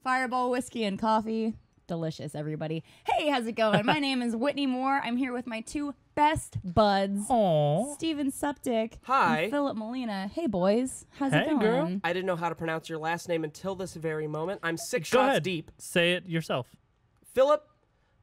Fireball whiskey and coffee. Delicious, everybody. Hey, how's it going? My name is Whitney Moore. I'm here with my two best buds, Steven Suptic Hi. and Philip Molina. Hey, boys. How's it going? Girl. I didn't know how to pronounce your last name until this very moment. I'm six Go shots ahead. deep. Say it yourself. Philip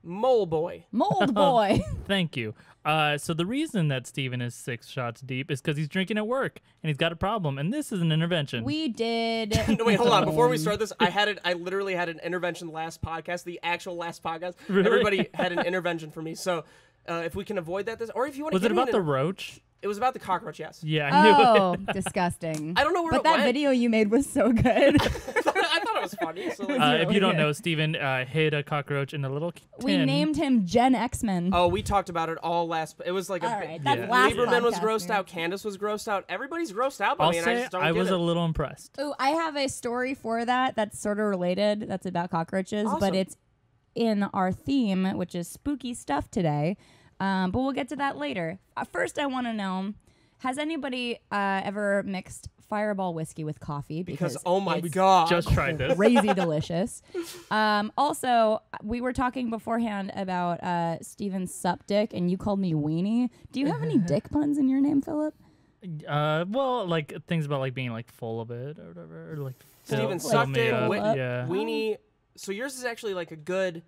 Moleboy. Mold boy. Thank you. So the reason that Steven is 6 shots deep is because he's drinking at work and he's got a problem, and this is an intervention. We did. No, wait, hold on. Before we start this, I literally had an intervention last podcast, the actual last podcast. Really? Everybody had an intervention for me. So if we can avoid that, or if you want to Was it about the roach? It was about the cockroach, yes. Yeah, I knew Oh, it. disgusting. I don't know where But it that went. video you made was so good. I thought it was funny. So If you don't good. know, Steven hid a cockroach in a little tin. We named him Gen X-Men. Oh, we talked about it all last. It was like All a right, bit. that's Yeah. last Lieberman was podcast, grossed man. out. Candace was grossed out. Everybody's grossed out by I'll me, and I say just don't I get was it. a little impressed. Oh, I have a story for that that's sort of related. That's about cockroaches, Awesome. but it's in our theme, which is spooky stuff today. But we'll get to that later. First, I want to know, has anybody ever mixed Fireball whiskey with coffee? Because oh my it's god, Just tried this. crazy delicious. Also, we were talking beforehand about Steven Suptic, and you called me Weenie. Do you have any dick puns in your name, Philip? Well, like things about like being like full of it or whatever. Or, like Steven fill me Suptic, up. Whit- Yeah. Weenie. So yours is actually like a good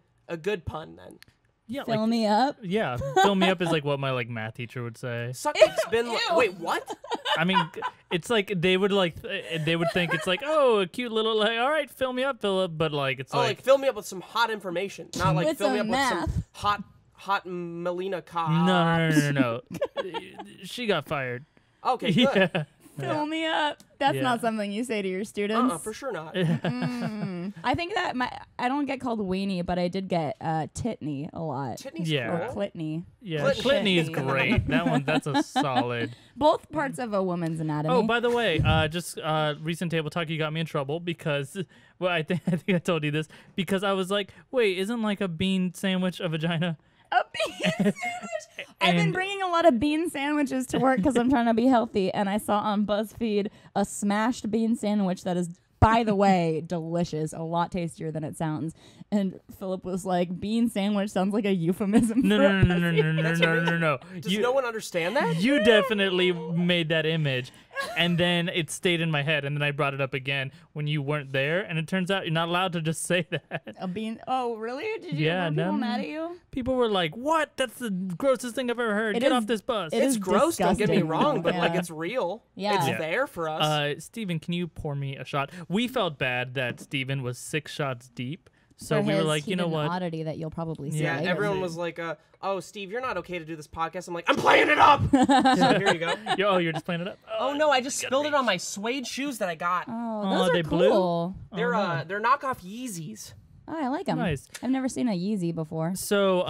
pun then. Yeah, Fill like, me up. yeah. Fill me up is like what my like math teacher would say. Suptic's been like, Ew. wait, what? I mean, it's like they would think it's like, oh, a cute little like, all right, fill me up, Philip, but like it's Oh, like fill me up with some hot information, not like With fill me up some with some math. hot Melina cock. no. She got fired. Okay, good. Yeah. Fill me up. That's Yeah. not something you say to your students. For sure not. I think that I don't get called weenie, but I did get titney a lot. Titney's Yeah. Or cool. clitney. Yeah, Clitney. Clitney is great. That's a solid. Both parts of a woman's anatomy. Oh, by the way, just recent table talk, you got me in trouble because, well, I think I told you this because I was like, wait, isn't like a bean sandwich a vagina? A bean sandwich. I've been And- bringing a lot of bean sandwiches to work because I'm trying to be healthy, and I saw on BuzzFeed a smashed bean sandwich that is, by the way, delicious, a lot tastier than it sounds. And Philip was like, "Bean sandwich sounds like a euphemism." No, for a no, no, no, pussy." no, no, no, no, no. Does no one understand that? You definitely made that image, and then it stayed in my head, and then I brought it up again when you weren't there, and it turns out you're not allowed to just say that. A bean. Oh, really? Did you Yeah, get people no. mad at you? People were like, "What? That's the grossest thing I've ever heard. It Get is- off this bus." it It's is gross. Don't get me disgusting. wrong, but like Yeah. it's real. Yeah. It's Yeah. there for us. Steven, can you pour me a shot? We felt bad that Steven was 6 shots deep, so For we were his like, you know hidden what? oddity that you'll probably see yeah, later. everyone was like, "Oh, Steve, you're not okay to do this podcast." I'm like, "I'm playing it up." So here you go. You're just playing it up. Oh no, I just spilled it on my suede shoes that I got. Oh, Oh, those are they blew? cool. They're no. they're knockoff Yeezys. Oh, I like them. Nice. I've never seen a Yeezy before. So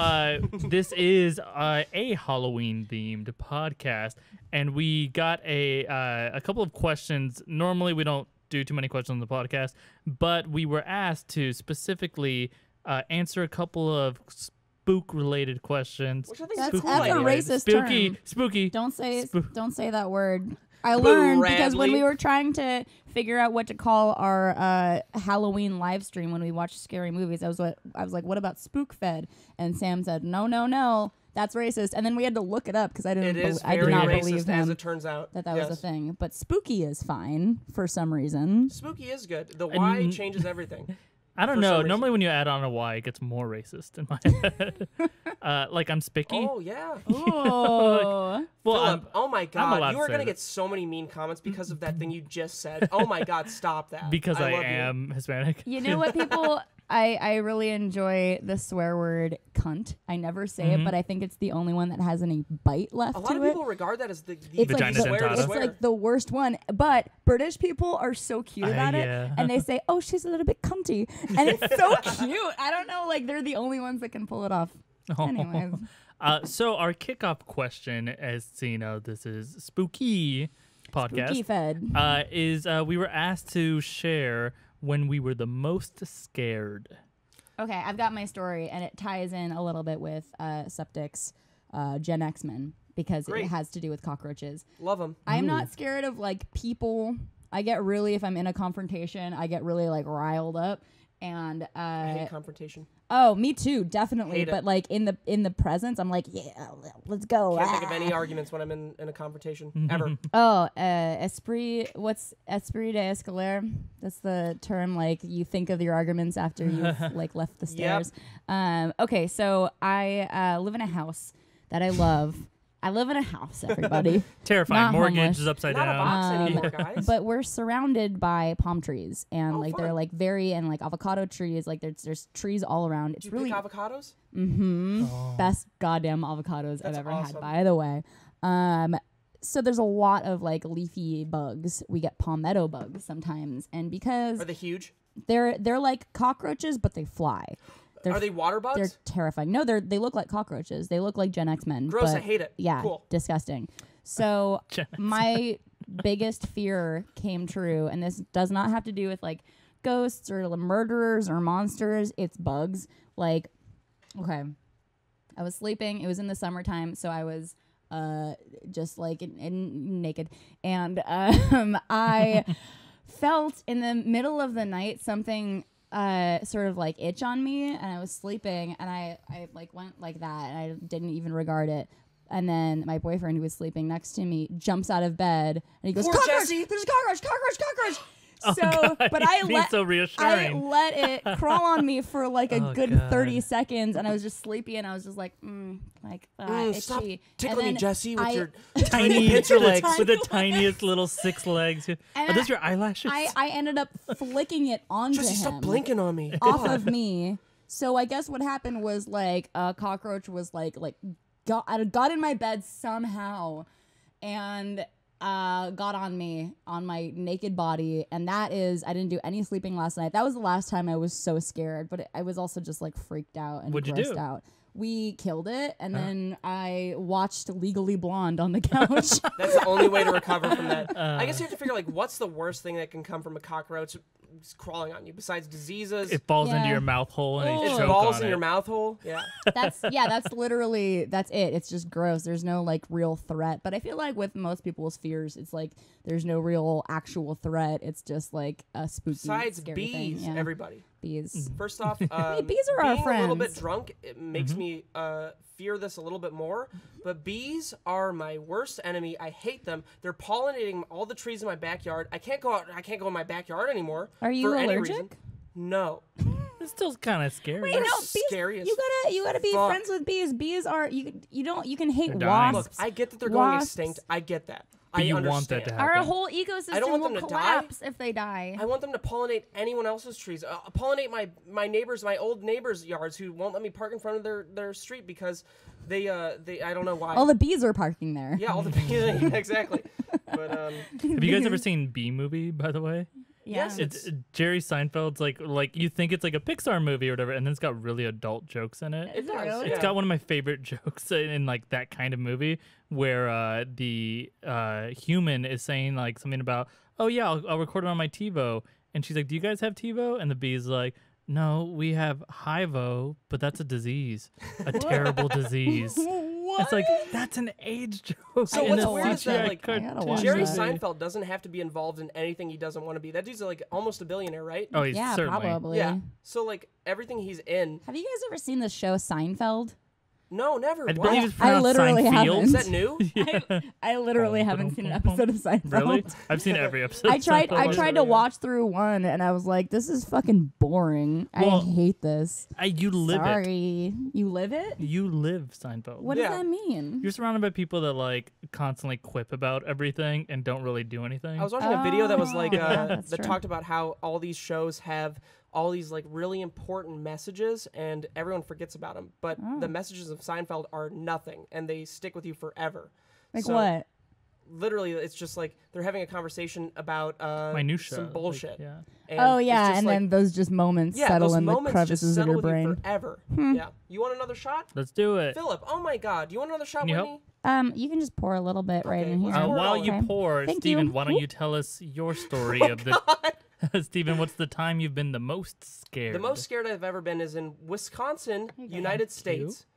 this is a Halloween themed podcast, and we got a couple of questions. Normally, we don't do too many questions on the podcast, but we were asked to specifically answer a couple of spook-related questions. Which I think That's is a cool a idea. racist Spooky, term. spooky. Don't say Spook. don't say that word. I learned because when Bradley. we were trying to figure out what to call our Halloween live stream when we watched scary movies, I was like, what about SourceFed? And Sam said, no, that's racist. And then we had to look it up because I It is I did very not racist, believe as him it turns out. that Yes. was a thing. But spooky is fine for some reason. Spooky is good. The Y And- changes everything. I don't for some know. reason. Normally, when you add on a Y, it gets more racist in my head. Like I'm spicky. Oh yeah. Oh, well, Philip, oh my allowed god, to you are say gonna that. get so many mean comments because of that thing you just said. Oh my god, stop that. because I love you. am Hispanic. you know what, people? I really enjoy the swear word cunt. I never say it, but I think it's the only one that has any bite left A to lot of it. people regard that as the It's Vagina like, dentata. it's like the worst one. But British people are so cute about yeah. it. And they say, oh, she's a little bit cunty. And it's so cute. I don't know. Like, they're the only ones that can pull it off. Anyways. So our kickoff question, as you know, this is spooky podcast. Spooky fed. Is we were asked to share when we were the most scared. Okay, I've got my story, and it ties in a little bit with Septic's Gen X-Men because Great. it has to do with cockroaches. Love them. I'm not scared of, like, people. I get really, if I'm in a confrontation, I get really, like, riled up. And I hate confrontation. oh, me too, definitely. Hate it. But like in the presence, I'm like, yeah, let's go. Can't think of any arguments when I'm in a confrontation ever. Oh, what's esprit d'escalier? That's the term, like, you think of your arguments after you've, like, left the stairs. Okay, so I live in a house that I love. I live in a house, everybody. Terrifying. Not Mortgage homeless. is upside Not a down. box anymore, guys. But we're surrounded by palm trees, and like fun. they're like and like avocado trees. Like there's trees all around. It's Do you really pick avocados? best goddamn avocados That's I've ever awesome. had, by the way. So there's a lot of like leafy bugs. We get palmetto bugs sometimes, and because Are they huge? they're like cockroaches, but they fly. Are they water bugs? They're terrifying. No, they look like cockroaches. They look like Gen X men. Gross, but I hate it. Yeah, Cool. disgusting. So Gen X my biggest fear came true, and this does not have to do with like ghosts or murderers or monsters. It's bugs. Like, okay, I was sleeping. It was in the summertime, so I was just like in naked, and I felt in the middle of the night something sort of like itch on me, and I was sleeping, and I like went like that, and I didn't even regard it. And then my boyfriend, who was sleeping next to me, jumps out of bed, and he goes, Poor "Cockroach! Jesse. There's a cockroach! Cockroach! Cockroach!" Oh, So, God, but he's being so I reassuring. let it crawl on me for like a Oh, good God. 30 seconds, and I was just sleepy, and I was just like, Stop itchy. tickling And me, then Jesse, with your Tiny pincer with legs. the tiniest little 6 legs. Are And those your eyelashes? I ended up flicking it onto Jesse, him. stop blinking on me. Off God. of me. So I guess what happened was like a cockroach was like got in my bed somehow, and got on me, on my naked body, and that is, I didn't do any sleeping last night. That was the last time I was so scared, but I was also just like freaked out and What'd you grossed do? out. We killed it, and then I watched Legally Blonde on the couch. That's the only way to recover from that. I guess you have to figure, like, what's the worst thing that can come from a cockroach crawling on you besides diseases? it falls into Yeah. your mouth hole and Oh. you It choke balls on in it. your mouth hole. Yeah. That's literally it. It's just gross. There's no like real threat. But I feel like with most people's fears, it's like there's no real actual threat. It's just like a spooky, Besides scary bees, thing. Yeah. everybody. Bees. First off, bees are our being a little bit friends. drunk, it makes me fear this a little bit more. But bees are my worst enemy. I hate them. They're pollinating all the trees in my backyard. I can't go out. I can't go in my backyard anymore. Are you for any allergic? reason. No. It's still kind of scary. Wait, They're no, bees. scary as You gotta be fuck. friends with bees. Bees are you can hate They're dying. wasps. Look, I get that they're going Wasps. extinct. I get that. But I you understand. want that to Our happen. whole ecosystem I don't want will them to die. collapse if they die. I want them to pollinate anyone else's trees. Pollinate my neighbors, my old neighbors' yards who won't let me park in front of their street because they I don't know why. All the bees are parking there. yeah, all the bees. Exactly. But Have you guys ever seen Bee Movie, by the way? Yeah. Yes, It's Jerry Seinfeld's like you think it's like a Pixar movie or whatever, and then it's got really adult jokes in it. it does. really? Yeah. It's got one of my favorite jokes in like that kind of movie where the human is saying like something about, oh yeah, I'll record it on my TiVo, and she's like, do you guys have TiVo? And the bee's like, no, we have HIVO, but that's a disease, a terrible disease. It's like that's an age joke. So in what's a weird is that, CGI like, I gotta cartoon watch Jerry that. movie. Seinfeld doesn't have to be involved in anything he doesn't want to be. That dude's like almost a billionaire, right? Oh, he's Yeah, certainly. probably. Yeah. So like everything he's in. Have you guys ever seen the show Seinfeld? No, never. I What? believe it's I pronounced literally Seinfeld. Is that new? I literally haven't seen an episode of Seinfeld. Really? I've seen every episode. I of tried Seinfeld. to really watch through one, and I was like, this is fucking boring. Well, I hate this. You live it. Sorry. You live it? You live Seinfeld. What Yeah. does that mean? You're surrounded by people that like constantly quip about everything and don't really do anything. I was watching a video that was like Yeah, that's that true. talked about how all these shows have all these like really important messages and everyone forgets about them. But the messages of Seinfeld are nothing and they stick with you forever. Like So, what? Literally, it's just like they're having a conversation about My new show. some like, bullshit. yeah. And Oh it's yeah, just and like, then those just moments yeah, settle those in the moments crevices just of settle your with you brain. forever. Yeah. You want another shot? Let's do it. Philip, oh my God, you want another shot, Can you help? Whitney? You can just pour a little bit right Okay, in let's here. pour it While all you in. pour, Thank Steven, you. why don't you tell us your story of the Steven, what's the time you've been the most scared? The most scared I've ever been is in Wisconsin, United States,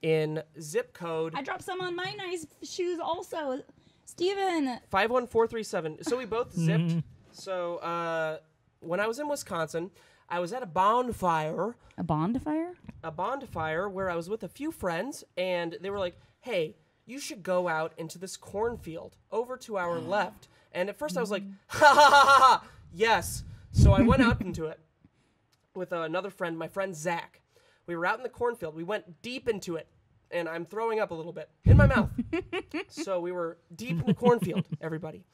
in zip code I dropped some on my nice shoes also. Steven. 51437. So we both zipped. So when I was in Wisconsin, I was at a bonfire. A bonfire? A bonfire where I was with a few friends, and they were like, hey, you should go out into this cornfield over to our left. And at first I was like, ha ha ha ha ha, yes. So I went out into it with another friend, my friend Zach. We were out in the cornfield. We went deep into it, and I'm throwing up a little bit in my mouth. So we were deep in the cornfield, everybody.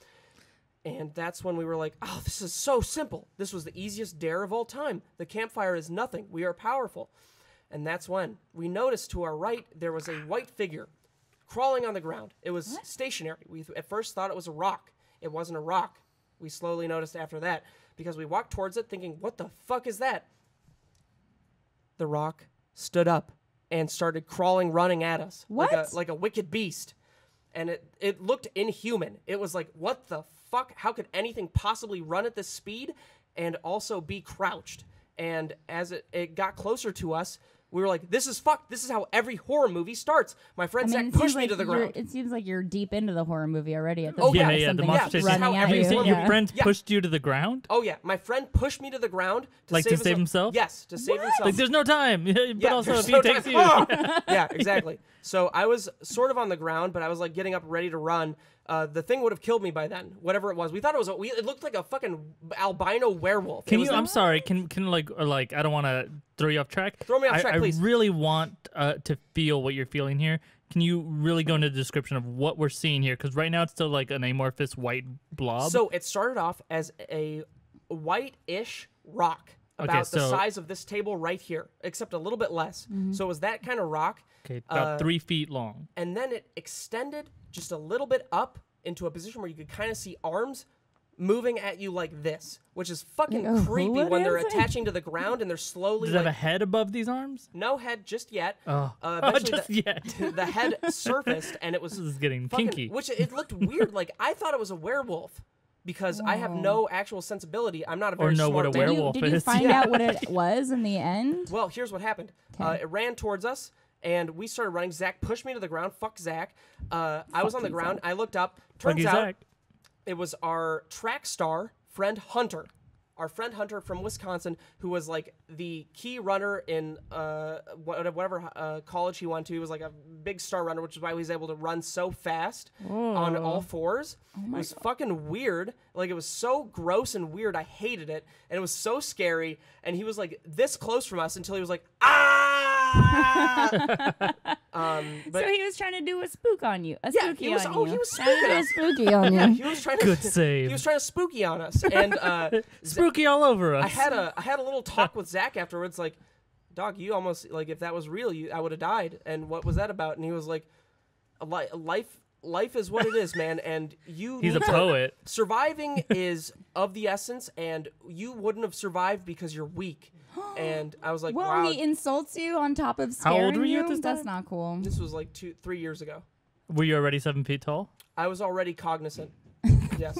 And that's when we were like, oh, this is so simple. This was the easiest dare of all time. The campfire is nothing. We are powerful. And that's when we noticed to our right there was a white figure crawling on the ground. It was stationary. We at first thought it was a rock. It wasn't a rock. We slowly noticed after that because we walked towards it thinking, what the fuck is that? The rock stood up and started crawling, running at us. What? Like a wicked beast. And it looked inhuman. It was like, what the fuck? How could anything possibly run at this speed and also be crouched? And as it got closer to us, we were like, this is fucked. This is how every horror movie starts. My friend Zach pushed me to the ground. It seems like you're deep into the horror movie already at this Oh, point. yeah, the monster running how at every you. horror Your movie- friend Yeah. pushed you to the ground? Oh, yeah. My friend pushed me to the ground to save himself? Yes, to save himself. Like, there's no time. But Yeah, also, there's if no he takes time. you. Ah! Yeah, exactly. So I was sort of on the ground, but I was like getting up ready to run. The thing would have killed me by then, whatever it was. We thought it was. It looked like a fucking albino werewolf. Can you? I'm sorry. Can like I don't want to throw you off track. Throw me off track, please. I really want to feel what you're feeling here. Can you really go into the description of what we're seeing here? Because right now it's still like an amorphous white blob. So it started off as a white-ish rock about the size of this table right here, except a little bit less. So it was that kind of rock. Okay, about 3 feet long. And then it extended just a little bit up into a position where you could kind of see arms moving at you like this, which is fucking Like a creepy hula when they're dancing? attaching to the ground and they're slowly Does it like, have a head above these arms? no head just yet. Just Eventually yet. the head surfaced and it was This is getting fucking, kinky. which it looked weird. Like I thought it was a werewolf because I have no actual sensibility. I'm not a very know what smart a man. werewolf Did you is. find Yeah. out what it was in the end? Well, here's what happened. It ran towards us, and we started running. Zach pushed me to the ground. Fuck Zach. I was on the ground. I looked up. Turns Fuck you, out Zach. it was our track star friend Hunter. Our friend Hunter from Wisconsin, who was like the key runner in whatever college he went to. He was like a big star runner, which is why he was able to run so fast on all fours. It was fucking weird. Like, it was so gross and weird. I hated it. And it was so scary. And he was like this close from us until he was like, ah! So he was trying to do a spook on you. A Yeah, spooky he was- on oh, you. he was Trying to spooking do a us. spooky on you. He was trying to Good save. He was trying to spooky on us. And Spooky all over us. I had a little talk with Zach afterwards, like, dog, you almost, like, if that was real, I would have died. And what was that about? And he was like, life is what it is, man. And He's need a to- poet. Surviving is of the essence, and you wouldn't have survived because you're weak. And I was like, Well, wow. he insults you on top of How scaring old were you at this That's time? not cool. This was like 3 years ago. Were you already 7 feet tall? I was already cognizant. Yes.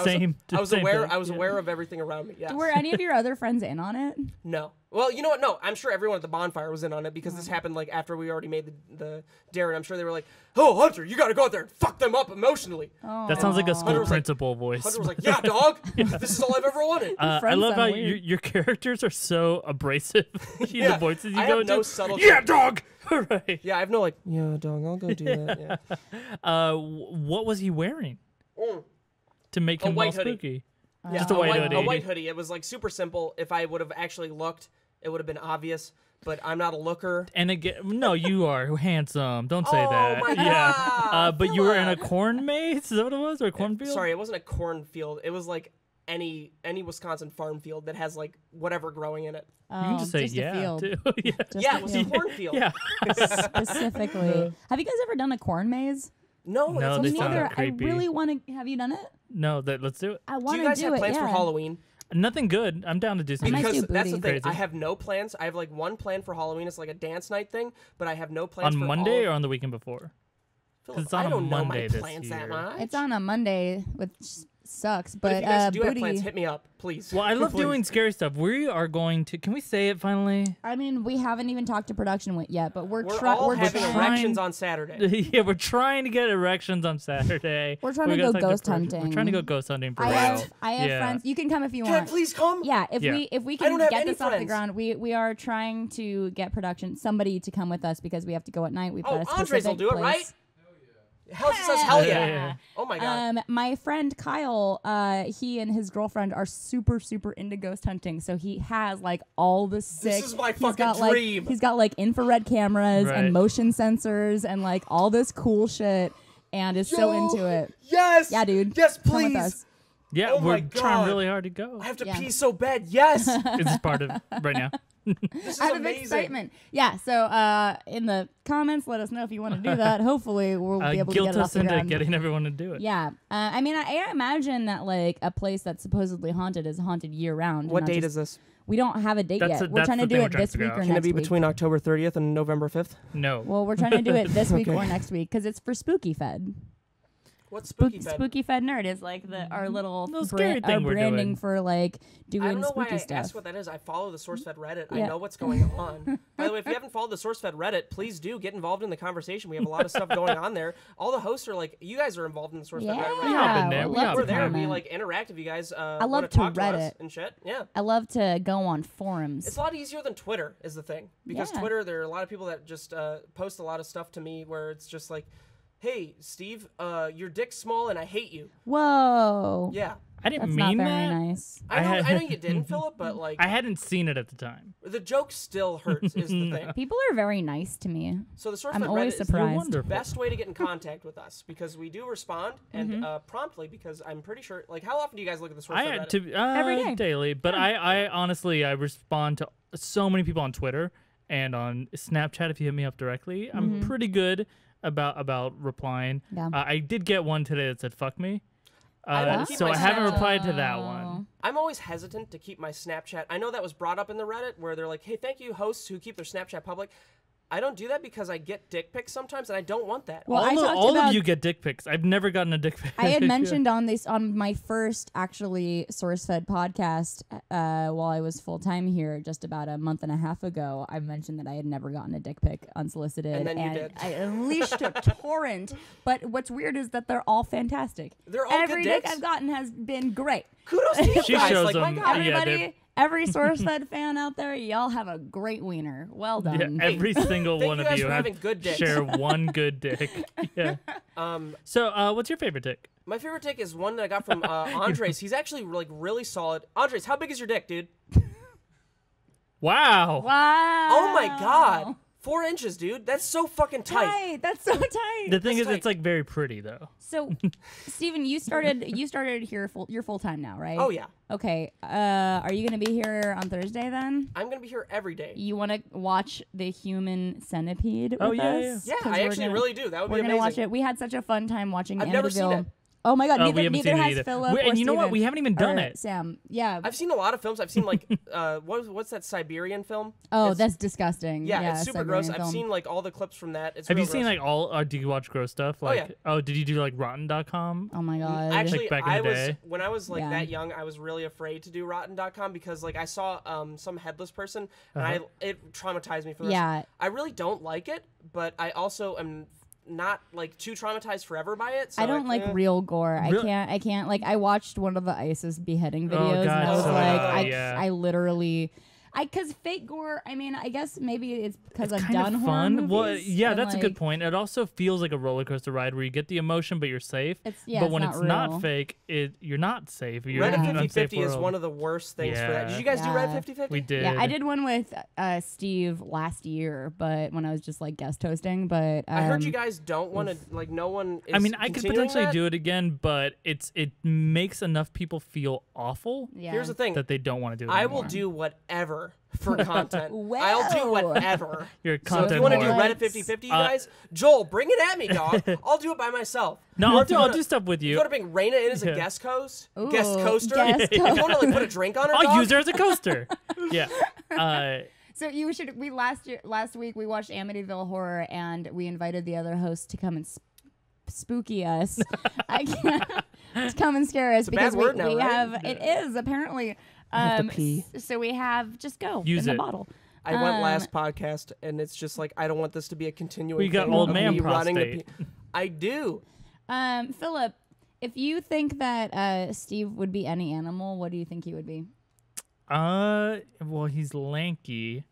Same. I was same aware. thing. I was aware of everything around me. Yes. Were any of your other friends in on it? No. Well, you know what? No, I'm sure everyone at the bonfire was in on it because this happened like after we already made the dare, and I'm sure they were like, "Oh, Hunter, you got to go out there and fuck them up emotionally." That sounds like a school Hunter was like- principal voice. Hunter was like, "Yeah, dog, this is all I've ever wanted." I friends love how sound weird. your characters are so abrasive. Yeah, The voices you I go have no into. subtle. Yeah, dog. right. Yeah, I have no like. Yeah, dog, I'll go do that. Yeah. What was he wearing to make A him all white hoodie. spooky? Yeah, Just a white hoodie. A white hoodie. It was like super simple. If I would have actually looked, it would have been obvious. But I'm not a looker. And again, no, you are handsome. Don't say Oh that. my Yeah. God, But you were in a Philip. corn maze. Is that what it was, or a cornfield? Sorry, it wasn't a cornfield. It was like any Wisconsin farm field that has like whatever growing in it. You can just say a yeah field. too. yeah. Yeah, it was a field. cornfield. Yeah. Specifically. Have you guys ever done a corn maze? No, No, it's they so sound fun. Neither. I creepy. really want to. Have you done it? No, let's do it. I Do want you to guys do have it. plans for yeah. Halloween? Nothing good. I'm down to do something. might Because do that's the booty. thing. Crazy. I have no plans. I have like one plan for Halloween. It's like a dance night thing, but I have no plans On for Monday all or on the weekend before? Philip, it's on I a don't know Monday my this plans year. that much. It's on a Monday, which sucks. But if But you guys do have Booty, plans, hit me up, please. Well, I love Please. doing scary stuff. We are going to. Can we say it finally? I mean, we haven't even talked to production yet, but We're all having trying- erections on Saturday. Yeah, we're trying to get erections on Saturday. We're trying We to gotta go talk ghost production. We're hunting. trying to go ghost hunting for a I while. have Yeah. friends. You can come if you Can I want. please come? Yeah, if Yeah. we I can don't have get any this off the friends. ground, we are trying to get somebody to come with us because we have to go at night. We've got a Oh, Andres will specific do it, place. right? Hell says hell yeah. Yeah. Oh my god. My friend Kyle, he and his girlfriend are super into ghost hunting. So he has like all the sick. is my he's fucking got, like, dream. he's got like infrared cameras Right. and motion sensors and like all this cool shit, and is so Yo, into it. Yes. Yeah, dude. Yes, Come with please. us. Yeah, Oh my we're trying God. really hard to go. I have to Yeah. pee so bad. Yes. This is part of right now. This is Out of amazing. excitement. Yeah. So in the comments, let us know if you want to do that. Hopefully, we'll be able to Guilt get it off us the into ground. getting everyone to do it. Yeah. I mean, I imagine that like a place that's supposedly haunted is haunted year round. What date is this? We don't have a date That's yet. a- We're that's trying to the do thing we're it trying to this figure week out. or Can it next be week. between October 30th and November 5th? No. Well, we're trying to do it this week Okay. or next week because it's for Spooky Fed. What's spooky bed? Spooky Fed Nerd is like our little scary thing our we're branding doing. for like doing I don't know why spooky I stuff. asked what that is. I follow the SourceFed Reddit. I Yeah. know what's going on. By the way, if you haven't followed the SourceFed Reddit, please do get involved in the conversation. We have a lot of stuff going on there. All the hosts are like, you guys are involved in the SourceFed Yeah, Reddit We right hop in there. I'd We love hop to We're there. We comment. like interact if you guys love want to talk to us Reddit. and shit. Yeah. I love to go on forums. It's a lot easier than Twitter is the thing. Because Yeah. Twitter, there are a lot of people that just post a lot of stuff to me where it's just like, hey, Steve, your dick's small and I hate you. Whoa. Yeah. I didn't That's not mean very that. nice. I know, I I had- know you didn't, Philip, but like, I hadn't seen it at the time. the joke still hurts is the thing. People are very nice to me. So the SourceFed I'm always Reddit is surprised. the Wonderful. best way to get in contact with us because we do respond and promptly because I'm pretty sure. Like, how often do you guys look at the SourceFed I had Reddit? to Every day. daily, but I honestly I respond to so many people on Twitter and on Snapchat. If you hit me up directly, I'm pretty good about replying. Yeah. I did get one today that said "fuck me," I don't keep so my I haven't Snapchat. replied to that one. I'm always hesitant to keep my Snapchat. I know that was brought up in the Reddit where they're like, "Hey, thank you, hosts who keep their Snapchat public." I don't do that because I get dick pics sometimes, and I don't want that. Well, I talked all about- of you get dick pics. I've never gotten a dick pic. I had mentioned on my first actually SourceFed podcast while I was full time here just about a month and a half ago. I mentioned that I had never gotten a dick pic unsolicited, And then you did. I unleashed a torrent. But what's weird is that they're all fantastic. They're all Every good dick dicks. I've gotten has been great. Kudos to you She guys. shows Like, my them- God. yeah, Everybody, every SourceFed fan out there, y'all have a great wiener. Well Yeah, done. every single thank one you of guys you for have having good dicks. share one good dick. Yeah. So, what's your favorite dick? My favorite dick is one that I got from Andres. He's actually like really solid. Andres, how big is your dick, dude? Wow. Wow. Oh my God. 4 inches, dude. That's so fucking tight. Tight. That's so tight. The thing is, That's it's like very pretty though. So, Steven, you started here you're full time now, right? Oh yeah. Okay. Are you gonna be here on Thursday then? I'm gonna be here every day. You want to watch the Human Centipede? Oh, with yeah, us? Yeah, 'Cause I we're actually gonna- really do. That would We're be gonna amazing. watch it. We had such a fun time watching I've never seen Amityville. it. Oh my God! Oh, we neither haven't seen it has either. Philip And or you know what? Steven. We haven't even done Or it. Sam. Yeah. I've seen a lot of films. I've seen like what's that Siberian film? Oh, It's- that's disgusting. yeah, it's super gross. Siberian I've film. seen like all the clips from that. It's Have real you seen gross. like all? Do you watch gross stuff? Like, yeah. did you do like Rotten.com? Oh my God. Actually, back in the I was day? when I was like Yeah. that young, I was really afraid to do Rotten.com because like I saw some headless person and it traumatized me for the Yeah. rest. I really don't like it, but I also am not like too traumatized forever by it. So I don't like real gore. Real- I can't like I watched one of the ISIS beheading videos and God, I was so like did I. I literally cuz fake gore, I mean, I guess maybe it's because I've Kind done of horror fun. movies. Well, yeah, and, that's a good like, point. It also feels like a roller coaster ride where you get the emotion, but you're safe. Yeah, but it's when not it's real. not fake, you're not safe. You're Reddit in an 50/50 unsafe is world. one of the worst things for that. Did Yeah. you guys do Yeah. Reddit 50/50? We did. Yeah, I did one with Steve last year, but when I was just like guest hosting, but I heard you guys don't want to like no one is I mean, I could continuing potentially that. do it again, but it makes enough people feel awful yeah. Here's the thing. that they don't want to do it I anymore. will do whatever for content. Well. I'll do whatever. You're a So if content you want to do whore. Reddit 50/50, you guys, Joel, bring it at me, dog. I'll do it by myself. No, Or I'll if you do wanna- stuff with You you. want to bring Raina in as a Yeah. guest host? Ooh, Guest coaster? guest If you want to like put a drink on her, I'll dog? use her as a coaster. Yeah. So last week we watched Amityville Horror and we invited the other hosts to come and spooky us. I can't come and scare us a because bad word now, we right? have. It is apparently. I have to pee. So we have just go Use in it. the bottle. I went last podcast, and it's just like I don't want this to be a continuing. We got thing old of man me running the prostate. I do. Philip, if you think that Steve would be any animal, what do you think he would be? Well, he's lanky,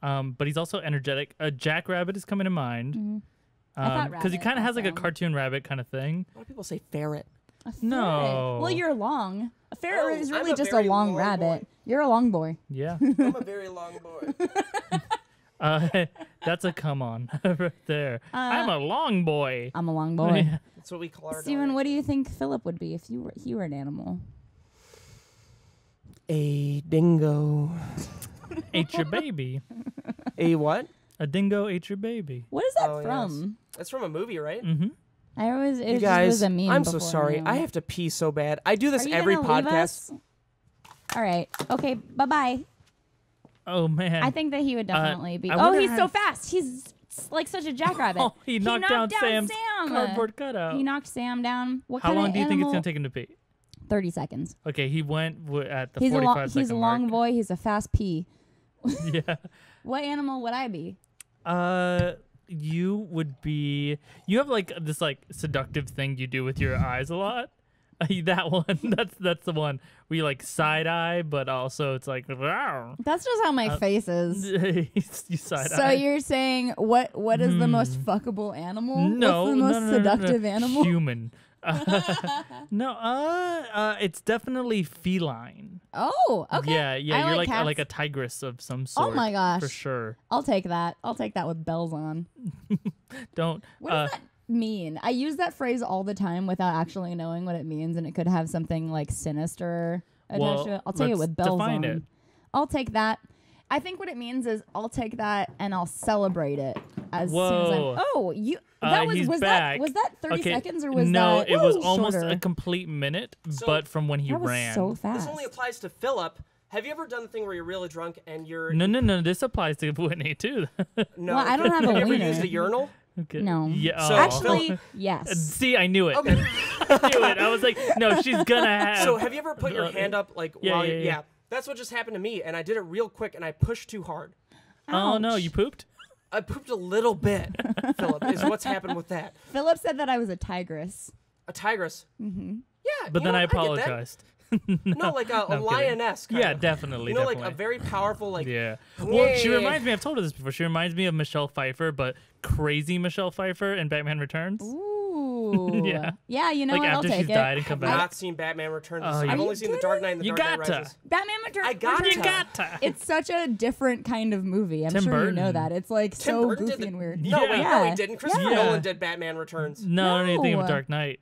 but he's also energetic. A jackrabbit is coming to mind. I thought Because he rabbit kind of has like a also. cartoon rabbit kind of thing. A lot of people say ferret. A ferret. No. Well, you're long. A ferret Oh, is I'm really a just a very long long rabbit. boy. You're a long boy. Yeah. I'm a very long boy. That's a come on right there. I'm a long boy. I'm a long boy. Yeah. That's what we call our Steven, dog. what do you think Philip would be if he were an animal? A dingo. Ate your baby. A what? A dingo ate your baby. What is that Oh, yes. from? That's from a movie, right? Mm-hmm. I always it You just guys, was a meme. I'm so before sorry. now. I have to pee so bad. I do this Are you every gonna leave podcast. us? All right. Okay. Bye bye. Oh man. I think that he would definitely be. I Oh, wonder he's how- so fast. He's like such a jackrabbit. Oh, he knocked down Sam's Sam. cardboard cutout. He knocked Sam down. What How kind long of do you think it's animal? gonna take him to pee? 30 seconds. Okay, he went at the He's 45 second he's a long mark. boy. He's a fast pee. Yeah. What animal would I be? You would be. You have like this like seductive thing you do with your eyes a lot. That one. That's the one where you like side eye, but also it's like. Rawr. That's just how my face is. You side So eye. you're saying what is the most fuckable animal? No, What's the most no, seductive animal? Human. No, it's definitely feline. Oh, okay. Yeah, I you're cats. like a tigress of some sort. Oh my gosh. For sure. I'll take that. I'll take that with bells on. Don't. What does that mean? I use that phrase all the time without actually knowing what it means, and it could have something like sinister attached to it. I'll take it let's with bells define on. it. I'll take that. I think what it means is I'll take that and I'll celebrate it as soon as Whoa. I'm. Oh, you. That he's was back. that 30 Okay, seconds or was no, that? it was Woo, almost shorter. a complete minute, So- but from when he That was ran. so fast. This only applies to Philip. Have you ever done the thing where you're really drunk and you're No. This applies to Whitney too. no? Well, I don't have a Have you ever wiener. used a urinal? Okay. No. Yeah. So- oh. Actually, yes. See, I knew it. Okay. I knew it. I was like, no, she's gonna have. So have you ever put your hand up like Yeah, while yeah, you yeah. That's what just happened to me, and I did it real quick, and I pushed too hard. Oh no, Ouch. you pooped. I pooped a little bit. Philip, is what's happened with that. Philip said that I was a tigress. A tigress. Mm-hmm. Yeah, But you then know, I get that. apologized. No, like a I'm kidding. lioness. Kind Yeah, of. definitely. You know, definitely. like a very powerful, like Yeah. Well, she Yeah. reminds me. I've told her this before. She reminds me of Michelle Pfeiffer, but crazy Michelle Pfeiffer in Batman Returns. Ooh. Yeah. Yeah, you know Like what? I'll after take she's it. died and come I've back. not seen Batman Returns. Oh, I've you only seen The Dark Knight and The You Dark Knight gotta. Rises. Batman Returns. I got You to. gotta. It's such a different kind of movie. I'm Tim sure you Burton. know that. It's like Tim so Burton goofy did the- and weird. No, wait, Yeah. no, he didn't. Christopher Yeah. Nolan did Batman Returns. No, I didn't think of No. Dark Knight.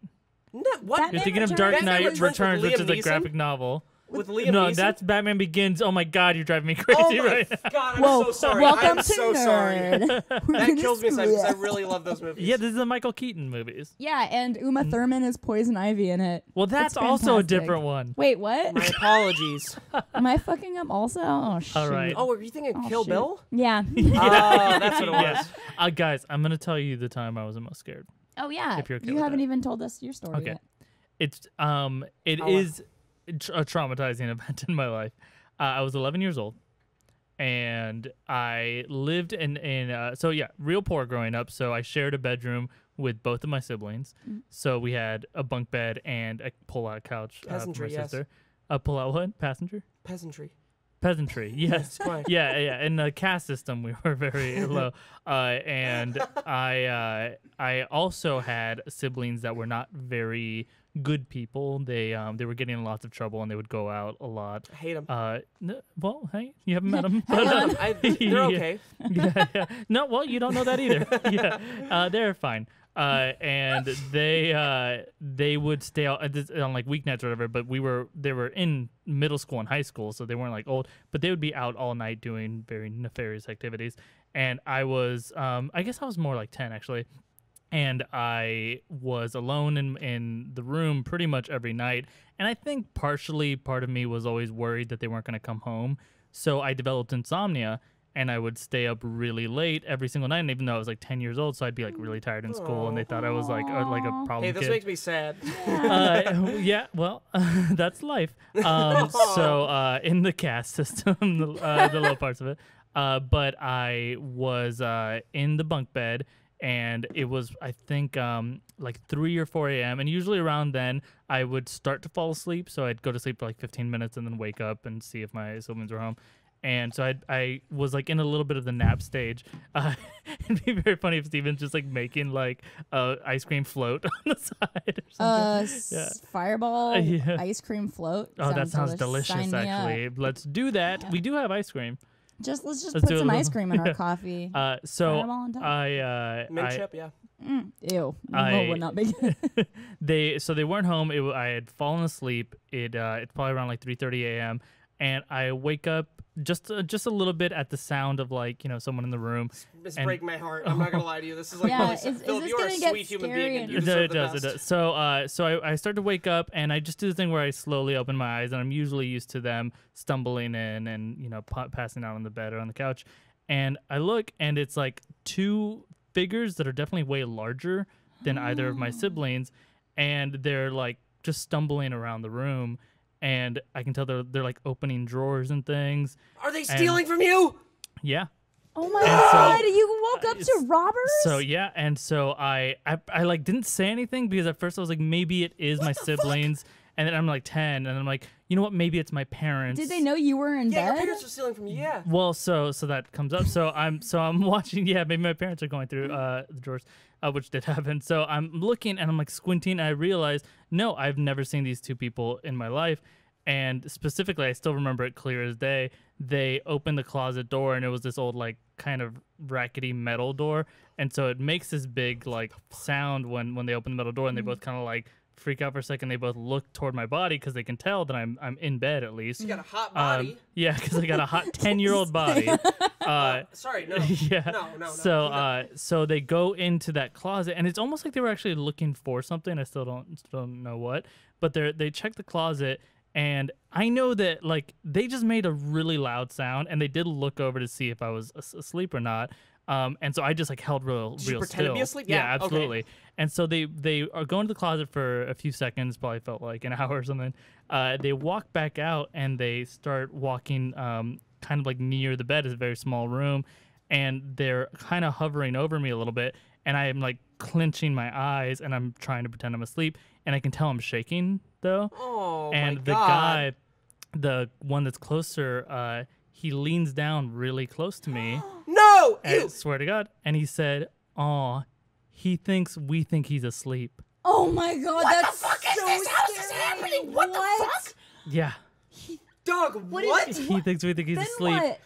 No, what? Batman You're thinking of Returns. Dark Batman Knight Returns with Returns, which Liam is a Neeson? graphic novel. With Liam No, Neeson? that's Batman Begins. Oh my God, you're driving me crazy Oh my right now. God, I'm Whoa, so sorry. welcome I'm to so sorry. Nerd. That kills me because I really love those movies. Yeah, this is the Michael Keaton movies. Yeah, and Uma Thurman is Poison Ivy in it. Well, that's It's also a fantastic. different one. Wait, what? My apologies. Am I fucking up also? Oh, shoot. right. Oh, were you thinking Oh, Kill shoot. Bill? Yeah. Oh, that's what it was. Yeah. Guys, I'm gonna tell you the time I was the most scared. Oh, yeah. If you're okay You with haven't that. even told us your story Okay. yet. It Oh, is a traumatizing event in my life. I was 11 years old, and I lived in so yeah, real poor growing up. So I shared a bedroom with both of my siblings. So we had a bunk bed and a pull-out couch for my Peasantry, yes. sister. A pull-out what? Passenger? Peasantry. Peasantry, yes. fine. Yeah. In the caste system, we were very low. And I also had siblings that were not very good people. They were getting in lots of trouble, and they would go out a lot. I hate them. Well, hey, you haven't met them. They're okay. Yeah. No, well, you don't know that either. Yeah, they're fine. And they would stay out on like weeknights or whatever. But they were in middle school and high school, so they weren't like old. But they would be out all night doing very nefarious activities. And I was, I guess I was more like 10 actually. And I was alone in the room pretty much every night. And I think partially part of me was always worried that they weren't going to come home. So I developed insomnia. and I would stay up really late every single night. And even though I was like 10 years old, so I'd be like really tired in school, and they thought I was like a problem Hey, this kid. makes me sad. Yeah, well, that's life. So in the caste system, the low parts of it. But I was in the bunk bed, and it was, I think, like 3 or 4 a.m. And usually around then, I would start to fall asleep. So I'd go to sleep for like 15 minutes and then wake up and see if my siblings were home. And so I was like in a little bit of the nap stage. It'd be very funny if Steven's just like making like ice cream float on the side or something. Fireball Yeah. ice cream float. Oh, that sounds delicious, Sign me up. actually. Let's do that. Yeah. We do have ice cream. Let's just Let's put do some a ice little- cream in yeah. our coffee. So Fireball on top. Mint chip, yeah. Ew. I- would not be good. they weren't home. I had fallen asleep. It's probably around like 3:30 a.m. and I wake up just a little bit at the sound of like someone in the room. This And- break my heart. I'm not gonna lie to you. This is like Yeah, really is sad. Philip, this you are a gonna get sweet human being, and scary? you It deserve the does. best. It does. So I start to wake up, and I just do the thing where I slowly open my eyes, and I'm usually used to them stumbling in and passing out on the bed or on the couch, and I look, and it's like two figures that are definitely way larger than either of my siblings, and they're like just stumbling around the room, and I can tell they're like opening drawers and things. Are they stealing from you? Yeah. Oh my so- god! You woke up to robbers? So yeah, and so I like didn't say anything because at first I was like, maybe it is my siblings, and then I'm like 10, and I'm like, you know what, maybe it's my parents. Did they know you were in Yeah, your bed? parents are stealing from you. Yeah. Well, so that comes up. So I'm watching. Yeah, maybe my parents are going through the drawers, which did happen. So I'm looking and I'm like squinting, and I realize, no, I've never seen these two people in my life. And specifically, I still remember it clear as day. They opened the closet door, and it was this old like kind of rackety metal door, and so it makes this big like sound when they open the metal door, and they both kind of like freak out for a second. They both look toward my body because they can tell that I'm in bed at least. You got a hot body. Yeah, because I got a hot 10-year-old body. Sorry, no. Yeah. No. So they go into that closet, and it's almost like they were actually looking for something. I still don't know what, but they check the closet, and I know that like they just made a really loud sound, and they did look over to see if I was asleep or not. And so I just like held real Did you pretend still. to be asleep? Yeah, Yeah, okay. absolutely. And so they are going to the closet for a few seconds, probably felt like an hour or something. They walk back out, and they start walking kind of like near the bed. It's a very small room, and they're kind of hovering over me a little bit, and I am like clenching my eyes, and I'm trying to pretend I'm asleep, and I can tell I'm shaking though. Oh And my the God. guy, the one that's closer, he leans down really close to me. No! I Ew! swear to God. And he said, "Aw, we think he's asleep." Oh my god, that's the fuck is so this? How is this scary. happening? What the fuck? Yeah. Dog, what? He thinks we think he's Then asleep. what?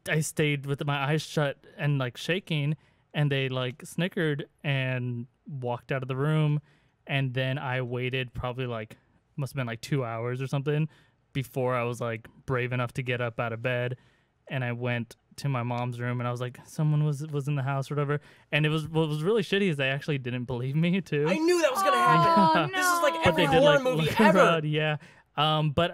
I stayed with my eyes shut and like shaking, and they like snickered and walked out of the room. And then I waited probably like, must have been like 2 hours or something before I was like brave enough to get up out of bed. And I went to my mom's room, and I was like, someone was in the house or whatever. And what was really shitty is they actually didn't believe me too. I knew that was gonna happen. Oh, This is like no. But every they did horror like movie look ever. around, yeah. But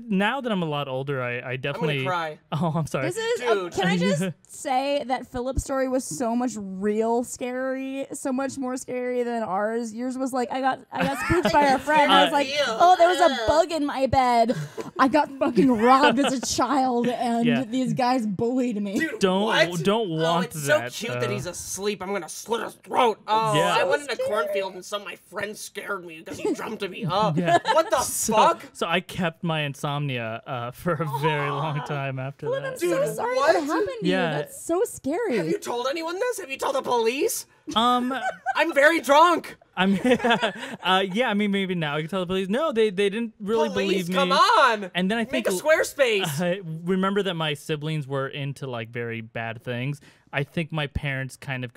now that I'm a lot older, I I'm definitely. gonna cry. Oh, I'm sorry. This is. Dude. Can I just say that Philip's story was so much real scary, so much more scary than ours. Yours was like I got spooked by our friend. I was like, Ew. oh, there was a bug in my bed. I got fucking robbed as a child, and Yeah. these guys bullied me. Dude, Don't what? want it's that, so cute that he's asleep. I'm gonna slit his throat. Oh, Yeah. I went in So a cornfield and some of my friends scared me because he jumped at me. Yeah. What the fuck? So I kept my insomnia for a very long time after Philip, I'm that. so Dude, sorry what? that happened to Yeah. you. That's so scary. Have you told anyone this? Have you told the police? I'm I'm very drunk. yeah. I mean, maybe now I can tell the police. No, they didn't really Police, believe me. come on. And then I think Make a Squarespace. I remember that my siblings were into like very bad things. I think my parents kind of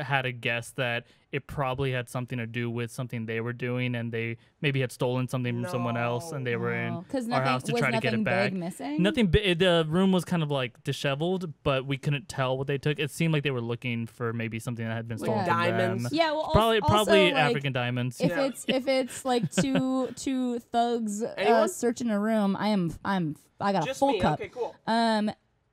had a guess that it probably had something to do with something they were doing, and they maybe had stolen something from someone else, and they were in Because our house to try to get it back. Big missing? Nothing. The room was kind of like disheveled, but we couldn't tell what they took. It seemed like they were looking for maybe something that had been stolen from diamonds? them. Yeah, well, Probably also, like, African diamonds. If Yeah. it's like two thugs Anyone? searching a room, I got a Just full me. cup. Okay, cool.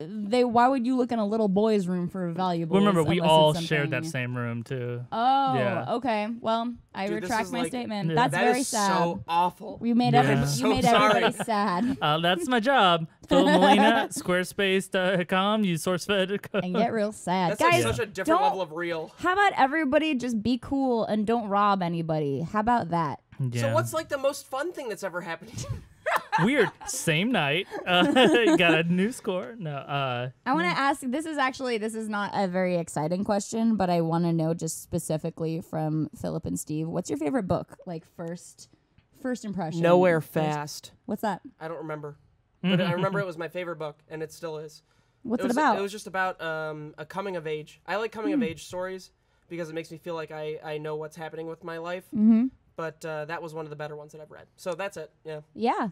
why would you look in a little boy's room for valuables? Well, remember, we unless all it's shared that something- same room too. Oh, Yeah. okay. Well, I Dude, this retract is my like- statement. Yeah. That's That very is sad. so awful. We made Yeah. everybody, I'm you so made sorry. everybody sad. That's my job. Phil Molina, squarespace.com, use SourceFed. And get real sad. That's Guys, like such a different don't- level of real. how about everybody just be cool and don't rob anybody? How about that? Yeah. So what's like the most fun thing that's ever happened to you? Weird. Same night. Got a new score. No. I want to ask, this is not a very exciting question, but I want to know just specifically from Philip and Steve, what's your favorite book? Like first impression. Nowhere First- Fast. What's that? I don't remember. But I remember it was my favorite book, and it still is. What's it was, about? It was just about a coming of age. I like coming of age stories because it makes me feel like I know what's happening with my life. Mm-hmm. But that was one of the better ones that I've read. So that's it. Yeah. Yeah.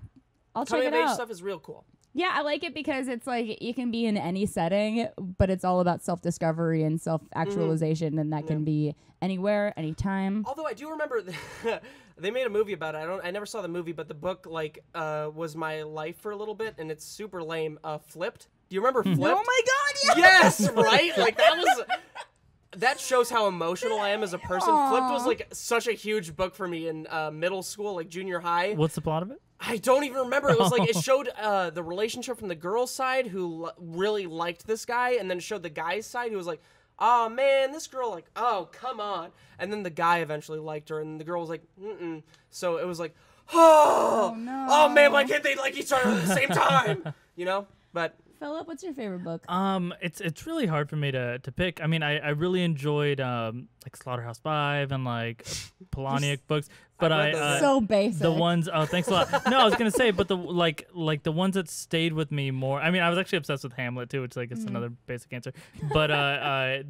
I'll check Coming it of age out. stuff is real cool. Yeah, I like it because it's like you can be in any setting, but it's all about self-discovery and self-actualization, and that can be anywhere, anytime. Although I do remember they made a movie about it. I never saw the movie, but the book was my life for a little bit, and it's super lame. Flipped. Do you remember Flipped? Oh my God! Yes, right? Like that shows how emotional I am as a person. Aww. Flipped was like such a huge book for me in middle school, like junior high. what's the plot of it? I don't even remember. It was like it showed the relationship from the girl's side who really liked this guy, and then showed the guy's side who was like, "Oh man, this girl like, oh come on." And then the guy eventually liked her, and the girl was like, "Mm-mm." So it was like, oh man, why can't they like each other at the same time? You know? But Philip, what's your favorite book? It's really hard for me to pick. I mean, I really enjoyed like Slaughterhouse 5 and like Polanic books, but I've read those. So basic. the ones thanks a lot. No, I was gonna say, but the like the ones that stayed with me more. I mean, I was actually obsessed with Hamlet too, which like is another basic answer. But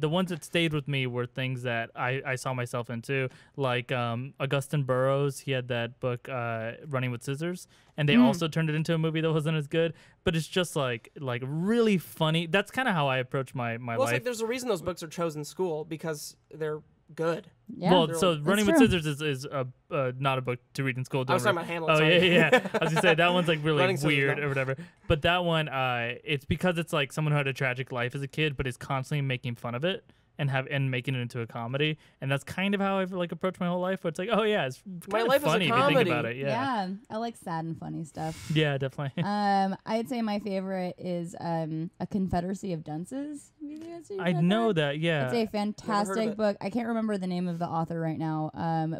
the ones that stayed with me were things that I saw myself into, like Augustin Burroughs. He had that book Running with Scissors, and they also turned it into a movie that wasn't as good. But it's just like really funny. That's kind of how I approach my well, life. it's like there's a reason those books are chosen in school because they're good. Yeah. Well, They're so like- Running with true. Scissors is not a book to read in school. I was don't talking worry. about Hamlet. Oh sorry. yeah. I was gonna say that one's like really Running Scissors, weird no. or whatever. But that one, it's because it's like someone who had a tragic life as a kid, but is constantly making fun of it and making it into a comedy. And that's kind of how I've like approached my whole life. Where it's like, oh yeah, it's My kind of life is a funny if you think comedy. about it. Yeah. I like sad and funny stuff. Yeah, definitely. I'd say my favorite is A Confederacy of Dunces. Have you guys I read know that? that. Yeah. It's a fantastic it. book. I can't remember the name of the author right now,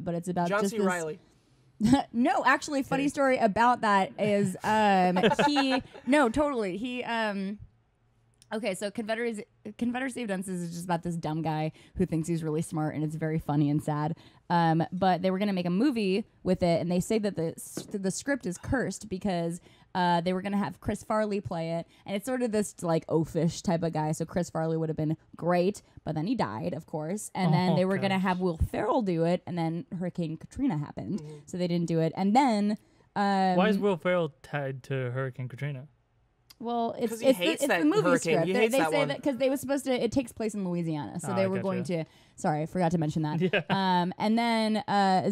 but it's about John just C. this. Riley. No, actually, funny story about that is he okay, so Confederacy of Dunces is just about this dumb guy who thinks he's really smart, and it's very funny and sad. But they were gonna make a movie with it, and they say that the script is cursed because they were gonna have Chris Farley play it, and it's sort of this like oafish type of guy. So Chris Farley would have been great, but then he died, of course, and then they were gonna have Will Ferrell do it, and then Hurricane Katrina happened, so they didn't do it, and then. Why is Will Ferrell tied to Hurricane Katrina? Well, it's 'Cause he it's hates the that movie hurricane. script. He They hates that say one. that because they was supposed to. It takes place in Louisiana, so Ah, they I were going gotcha. to. Sorry, I forgot to mention that. Yeah. And then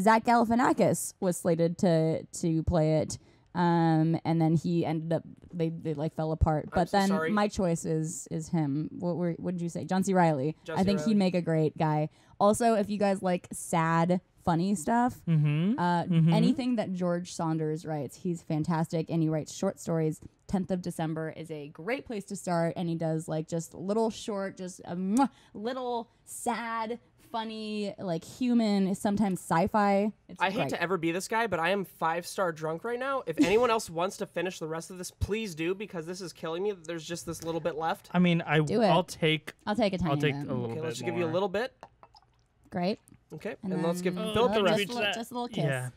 Zach Galifianakis was slated to play it. And then he ended up they like fell apart. But so then sorry. my choice is him. What did you say? John C. Reilly. John I C. think Reilly. he'd make a great guy. Also, if you guys like sad, funny stuff, anything that George Saunders writes, he's fantastic, and he writes short stories. 10th of December is a great place to start, and he does like just little short, just little sad, funny, like human, sometimes sci-fi. It's I hate great. to ever be this guy, but I am 5-star drunk right now. If anyone else wants to finish the rest of this, please do, because this is killing me. There's just this little bit left. I mean, Do it. I'll take I'll take a tiny a bit. little Okay, bit. let's just give you a more. little bit. Great. Okay, And and let's give then- Philip the Oh, rest. reach that. Just a little kiss. Yeah.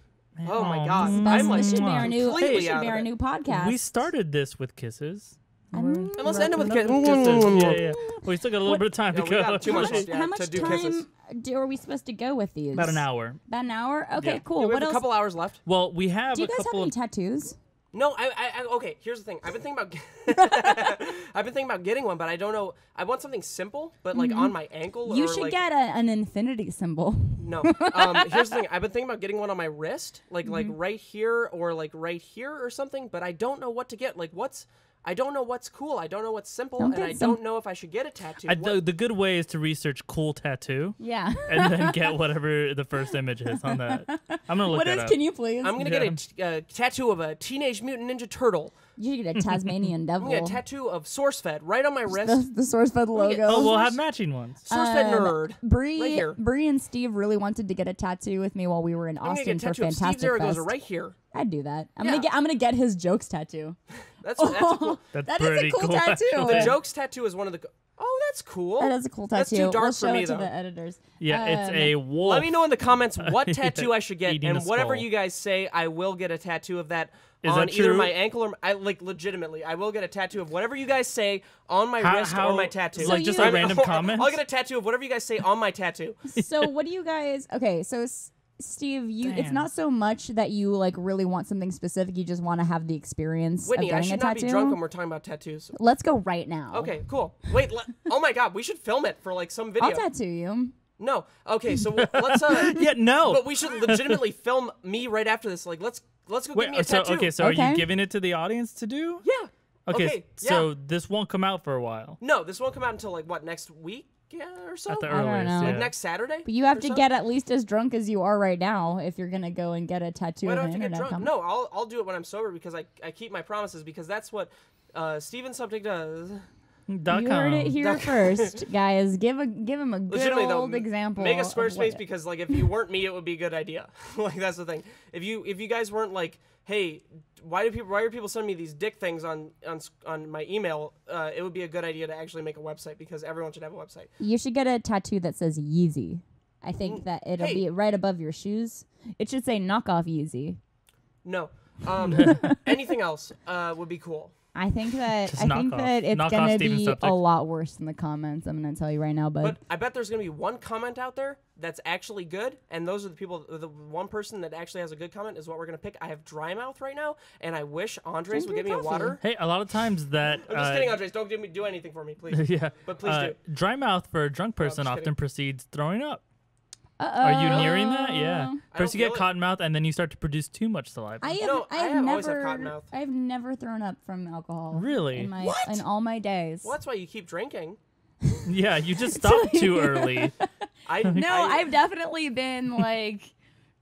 Oh my Aw, God. mwah. That's, I'm like this should be our new. completely This should out be of our it. new podcast. We started this with kisses. Mm. And let's end it with a kiss. Yeah. We still got a little bit of time Yeah, to we go. got too much left. How Yeah, much to do time kisses. are we supposed to go with these? About an hour. About an hour? Okay, Yeah. cool. Yeah, we What have a else? couple hours left. Well, we have Do you a guys have couple any of. tattoos? No, okay, here's the thing. I've been thinking about I've been thinking about getting one, but I don't know. I want something simple, but like on my ankle. You or should like, get an infinity symbol. No. Here's the thing. I've been thinking about getting one on my wrist, like right here or like right here or something, but I don't know what to get. Like I don't know what's cool. I don't know what's simple, Don't and get I some- don't know if I should get a tattoo. The good way is to research cool tattoo Yeah. and then get whatever the first image is on that. I'm gonna look What that is? up. Can you please? I'm gonna get a tattoo of a Teenage Mutant Ninja Turtle. You should get a Tasmanian I'm devil. gonna get a tattoo of SourceFed right on my wrist. the SourceFed logo. Oh, we'll have matching ones. SourceFed nerd. Bree, right here. Bree and Steve really wanted to get a tattoo with me while we were in I'm gonna Austin get a for tattoo of Steve Fantastic Zaragoza Fest. right here. I'd do that. I'm Yeah. gonna get his jokes tattoo. That's a cool. That's That is a pretty cool cool. tattoo. actually. The jokes tattoo is one of the. Oh, that's cool. That is a cool tattoo. That's too dark we'll for show me it to though. the editors. Yeah, it's a wolf. Let me know in the comments what tattoo I should get, Eating a and whatever skull. you guys say, I will get a tattoo of that Is on that either true? my ankle or I like legitimately. I will get a tattoo of whatever you guys say on my wrist or my tattoo. Like just you- a random comment? I'll get a tattoo of whatever you guys say on my tattoo. So what do you guys? Okay, so Steve, it's Damn. not so much that you like really want something specific. You just want to have the experience Whitney, of I getting should a not tattoo. be drunk when we're talking about tattoos. Let's go right now. Okay, cool. Wait, oh my God, we should film it for like some video. I'll tattoo you. No, okay, so let's Yeah, no. but we should legitimately film me right after this. Like, let's go get me a tattoo. So are Okay. you giving it to the audience to do? Yeah. Okay, yeah. so this won't come out for a while. No, this won't come out until like what, next week or so? At the I don't earliest, know. yeah. Like next Saturday? But you have or to so? get at least as drunk as you are right now if you're gonna go and get a tattoo Why of do I an have to get internet drunk? company. No, I'll do it when I'm sober because I keep my promises because that's what Steven Subject does. .com. You heard it here first, guys. Give him a good Legitimately though, old example. make a of Squarespace what- because like if you weren't me, it would be a good idea. Like that's the thing. If you guys weren't like, hey, why are people sending me these dick things on my email? It would be a good idea to actually make a website because everyone should have a website. You should get a tattoo that says Yeezy. I think that it'll Hey. be right above your shoes. It should say knockoff Yeezy. No, anything else would be cool. I think that Just knock off. it's Knock off gonna Steven be Subject. a lot worse in the comments. I'm gonna tell you right now, But I bet there's gonna be one comment out there that's actually good, and those are the people. The one person that actually has a good comment is what we're gonna pick. I have dry mouth right now, and I wish Andres would Drink get me a your coffee. water. Hey, a lot of times that. I'm just kidding, Andres. Don't do anything for me, please. Yeah. But please do. Dry mouth for a drunk person just often kidding. precedes throwing up. Uh-oh. Are you nearing that? Yeah. I First don't you feel get it. cotton mouth, and then you start to produce too much saliva. I have, No, I I have have never, always had cotton mouth. I've never thrown up from alcohol. Really? In my, What? In all my days. Well, that's why you keep drinking. Yeah, you just stopped too early. No, I've definitely been like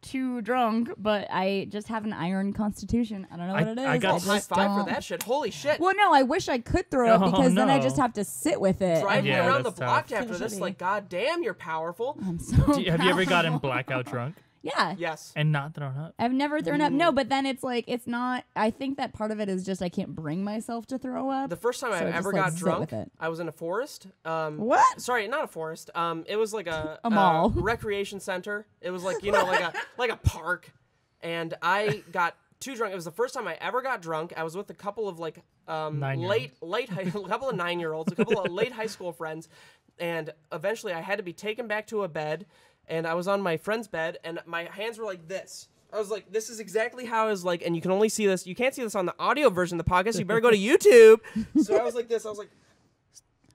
too drunk, but I just have an iron constitution. I don't know what it is. I got Oh, high just five don't. for that shit. Holy shit. Well, no, I wish I could throw up Oh, because then I no. just have to sit with it. Drive me Yeah, around the that's block tough. after So this. shitty. Like, god damn, you're powerful. I'm so Have you ever gotten powerful. blackout drunk Yeah. Yes. and not thrown up? I've never thrown up. No, but then it's like, it's not, I think that part of it is just I can't bring myself to throw up. The first time So I just, ever like, got sit drunk, with it. I was in a forest. What? Sorry, not a forest. It was like a mall. recreation center. It was like like a park, and I got too drunk. It was the first time I ever got drunk. I was with a couple of like a couple of 9-year-olds, a couple of late high school friends, and eventually I had to be taken back to a bed, and I was on my friend's bed, and my hands were like this. I was like, this is exactly how I was like, and you can only see this. You can't see this on the audio version of the podcast. You better go to YouTube. So I was like this. I was like,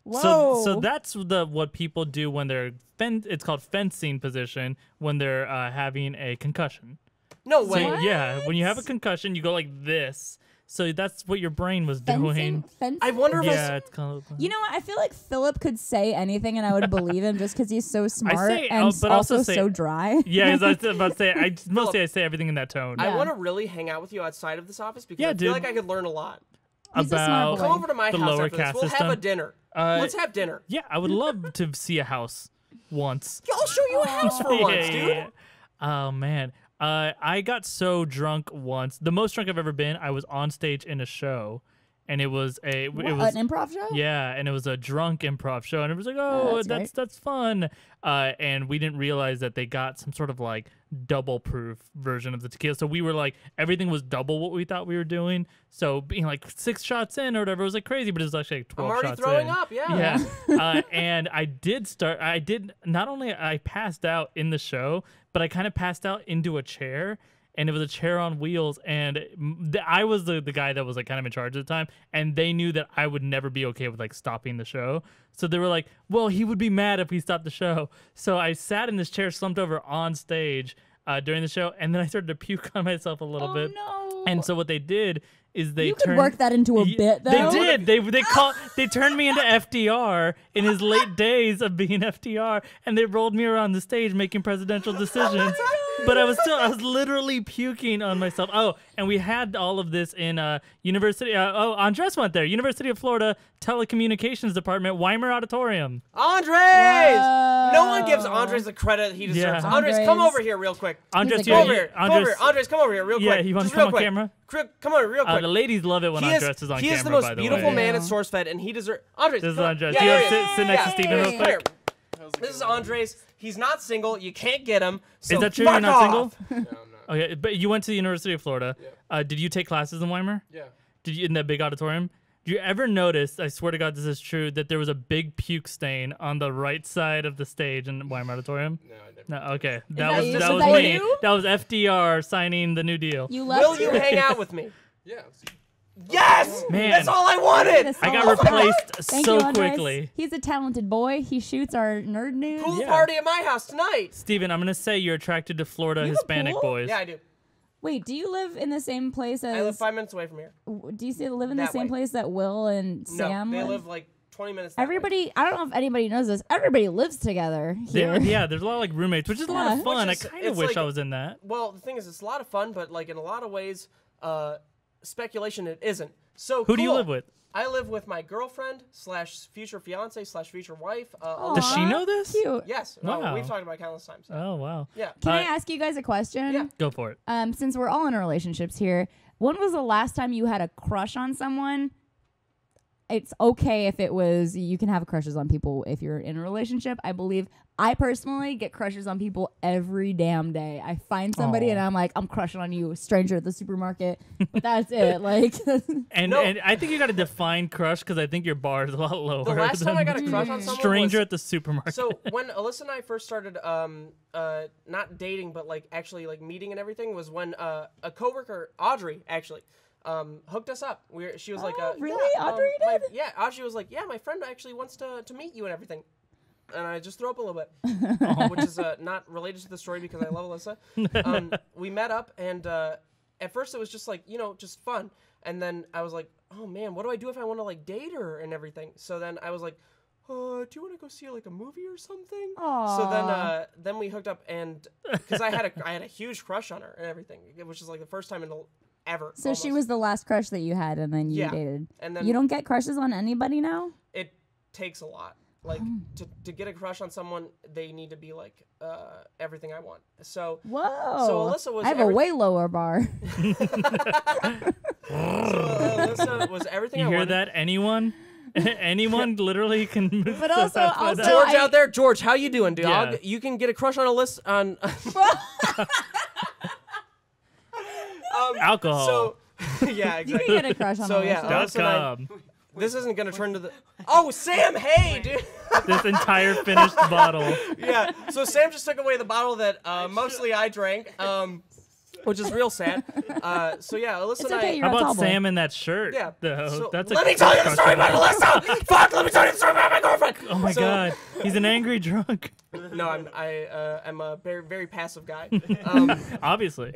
Whoa. So that's what people do when they're it's called fencing position when they're having a concussion. no So way. yeah, when you have a concussion, you go like this. So that's what your brain was doing. Fencing? I wonder if Yeah, it's called. You know what? I feel like Philip could say anything and I would believe him just because he's so smart say- and but also also say- so dry. Yeah, 'cause I was about to say. Mostly I say everything in that tone. I Yeah. want to really hang out with you outside of this office because Yeah, I feel dude. like I could learn a lot. He's a smart about boy. Come over to my the house lower after this. caste We'll system. have a dinner. Let's have dinner. Yeah, I would love to see a house once. I'll show you a house for once, dude. Yeah. Oh man, I got so drunk once. The most drunk I've ever been. I was on stage in a show, and it was an improv show? Yeah, and it was a drunk improv show, and it was like, oh, that's that's fun. And we didn't realize that they got some sort of like double proof version of the tequila. So we were like, everything was double what we thought we were doing. So being like 6 shots in or whatever was like crazy, but it was actually like 12 I'm already shots throwing in. up, yeah. Yeah. And I did not only I passed out in the show, but I kind of passed out into a chair. And it was a chair on wheels, and I was the guy that was like kind of in charge at the time, and they knew that I would never be okay with like stopping the show. So they were like, well, he would be mad if we stopped the show. So I sat in this chair, slumped over on stage during the show, and then I started to puke on myself a little bit. No. And so what they did is they You could work that into a bit, though. They did. They turned me into FDR in his late days of being FDR, and they rolled me around the stage making presidential decisions. But I was literally puking on myself. Oh, and we had all of this in University. Andres went there. University of Florida Telecommunications Department, Weimer Auditorium. Andres! Whoa. No one gives Andres the credit he deserves. Yeah. Andres, come over here real quick. Andres, Come over here. Andres, come over here real quick. Yeah, you want to Just real come on quick. camera? Come on real quick. The ladies love it when Andres is on camera. He is the most by the beautiful way. man at SourceFed, and he deserves. Andres, This is come on. Andres. Yeah, You here want to sit next to Yeah. Steven real Come here. quick? This is Andres. He's not single. You can't get him. So Is that true? fuck You're not off. single? No, I'm not. Okay, but you went to the University of Florida. Yeah. Did you take classes in Weimar? Yeah. Did you in that big auditorium? Did you ever notice, I swear to God this is true, that there was a big puke stain on the right side of the stage in Weimar Auditorium? No, I never. No, okay. that That was you? that Was was that me. you? That was FDR signing the New Deal. You left. Will you hang out with me? Yeah. Yes! Man. That's all I wanted! I got Oh, replaced Thank so you, Andres. quickly. He's a talented boy. He shoots our nerd news. Pool Yeah. party at my house tonight. Steven, I'm going to say you're attracted to Florida You have a Hispanic pool? boys. Yeah, I do. Wait, do you live in the same place as? I live 5 minutes away from here. Do you live in the That same way. place that Will and Sam No, they live? live like 20 minutes that way. Everybody, I don't know if anybody knows this. Everybody lives together here. Yeah, there's a lot of like roommates, which is a lot Yeah. of fun. I Which is- kind of it's wish like- I was in that. Well, the thing is, it's a lot of fun, but like in a lot of ways, speculation it isn't. So Who do you cool. live with? I live with my girlfriend / future fiance / future wife. Does she Aw, know this? Cute. Yes. Wow. We've talked about it countless times. So. Oh, wow. Yeah. Can I Uh, ask you guys a question? Yeah. Go for it. Since we're all in relationships here, when was the last time you had a crush on someone? It's okay if it was, you can have crushes on people if you're in a relationship. I believe I personally get crushes on people every damn day. I find somebody Aw. and I'm like, I'm crushing on you, stranger at the supermarket. But that's it. Like, And No. and I think you got to define crush because I think your bar is a lot lower. The last time I got a than crush on someone stranger was, at the supermarket. So when Alyssa and I first started, not dating, but like actually like meeting and everything, was when a coworker, Audrey, actually, hooked us up. She was like, really? yeah, Audrey did? Yeah, Audrey was like, yeah, my friend actually wants to meet you and everything. And I just threw up a little bit, which is not related to the story because I love Alyssa. We met up, and at first it was just like, just fun. And then I was like, oh man, what do I do if I want to like date her and everything? So then I was like, do you want to go see like a movie or something? Aw. So then we hooked up, and because I had a huge crush on her and everything, which is like the first time in ever. so she almost. was the last crush that you had and then you Yeah. dated. And then You don't get crushes on anybody now? it takes a lot. Like to get a crush on someone, they need to be like everything I want. So Whoa. So Alyssa was I have a way lower bar. Alyssa was everything you I hear wanted. that? Anyone? Anyone literally can. But also- George I- out there, George, how you doing, dog? Yeah. You can get a crush on Alyssa on. Alcohol. So yeah, You exactly. can get a crush on So, Alyssa. yeah. Dot Alyssa and I- com. This isn't gonna turn to the. Oh, Sam! Hey, dude. This entire finished bottle. Yeah. So Sam just took away the bottle that mostly I drank, which is real sad. So yeah, Alyssa It's and okay, I. you're How a about tall boy. Sam in that shirt? Yeah. Though? So That's let me tell you the story about Alyssa. Fuck! Let me tell you the story about my girlfriend. Oh my So- God, he's an angry drunk. No, I'm a very very passive guy. Obviously.